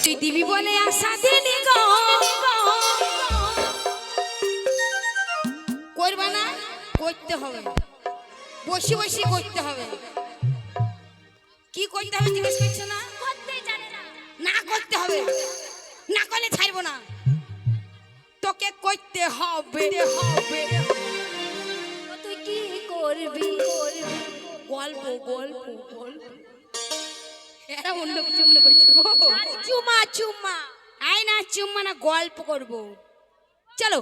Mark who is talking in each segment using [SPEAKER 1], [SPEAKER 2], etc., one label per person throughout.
[SPEAKER 1] তুই দিবি বলে আশা দিলি গো, করবা না? করতে হবে, বসে বসে করতে হবে। কি করতে হবে জিজ্ঞেস করছো না? না করতে হবে, না করলে ছাড়বো না। তোকে করতে হবে।
[SPEAKER 2] তুই কি করবি?
[SPEAKER 1] গল্প গল্প গল্প, এরা অন্য কিছু মনে করছে গো।
[SPEAKER 2] চুমা চুমা।
[SPEAKER 1] আই না চুম্মা না, গল্প করবো। চলো।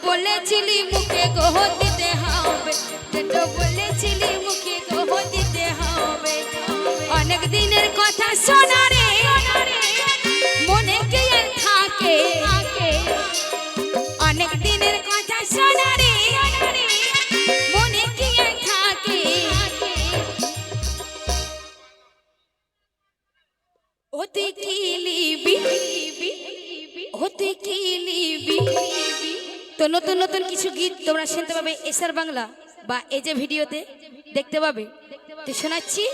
[SPEAKER 1] বলেছিলি মুখে গোহ দিতে হবে, যেটা বলেছিলি মুখে গোহ দিতে হবে। অনেক দিনের কথা শোনা রে, মনে কি আর থাকে? অনেক দিনের কথা শোনা রে, মনে কি আর থাকে? ওতে কি লিবি, ওতে কি লিবি। তো নতুন নতুন কিছু গীত তোমরা শুনতে পাবে এসআর বাংলা বা এই যে ভিডিওতে দেখতে পাবে। তো শোনাচ্ছি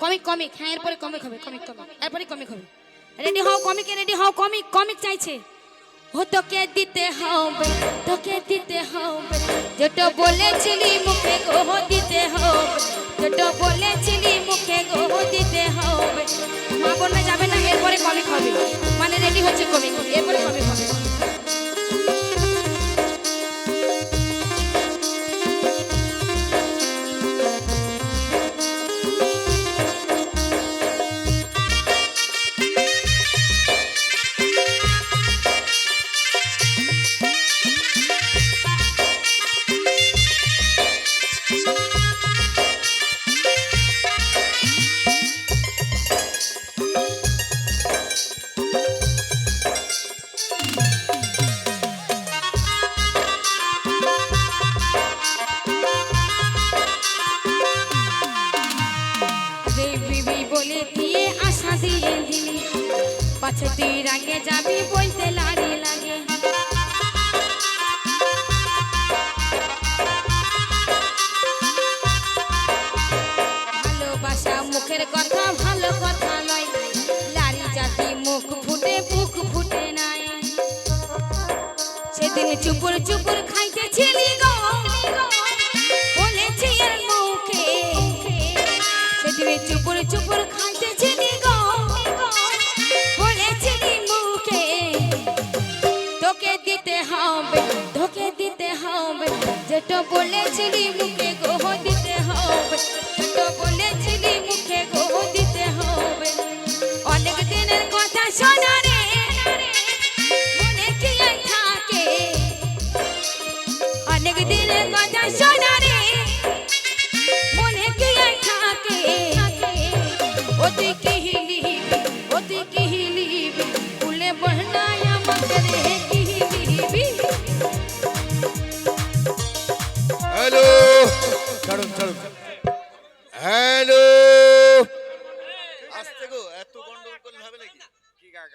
[SPEAKER 1] কমিক কমিক, হ্যাঁ এরপরে কমিক হবে, কমিক কমিক এরপরে কমিক হবে। রেডি হও, কমিকে রেডি হও, কমিক কমিক চাইছে। ও তোকে দিতে হবে, তোকে দিতে হবে, যেটা বলেছিলি মুখে গোহ দিতে হবে, যেটা বলেছিলি মুখে গোহ দিতে হবে। মা বোনরা যাবে না, এরপরে কমিক হবে, মানে রেডি হচ্ছে কমিক, এরপরে কমিক হবে। পাছে তুই রাগে যাবি বলতে লাড়ি লাগে, ভালোবাসা মুখের কথা ভালো কথা নয়, লাড়ি জাতি মুখ ফুটে বুক ফুটে নাই। সেদিন চুপুর চুপুর খাইতেছিলি গো, বলেছি আর মুখে, সেদিন চুপুর চুপুর খাইতেছিলি গো, বলেছিলি মুখে। তোকে দিতে হবে, তোকে দিতে হবে, যেটা বলেছিলি মুখে গোহ দিতে হবে, যেটা বলেছিলি মুখে গোহ দিতে হবে। অনেক দিনের কথা শোনা রে, মনে কি আর থাকে? অনেক দিনের কথা শোনা রে, মনে কি আর থাকে? ওতে কি লিবি, ওতে কি লিবি, ফুলে বহনায় আমাকে রে কি লিবি।
[SPEAKER 3] হ্যালো ছাড়ুন ছাড়ুন, হ্যালো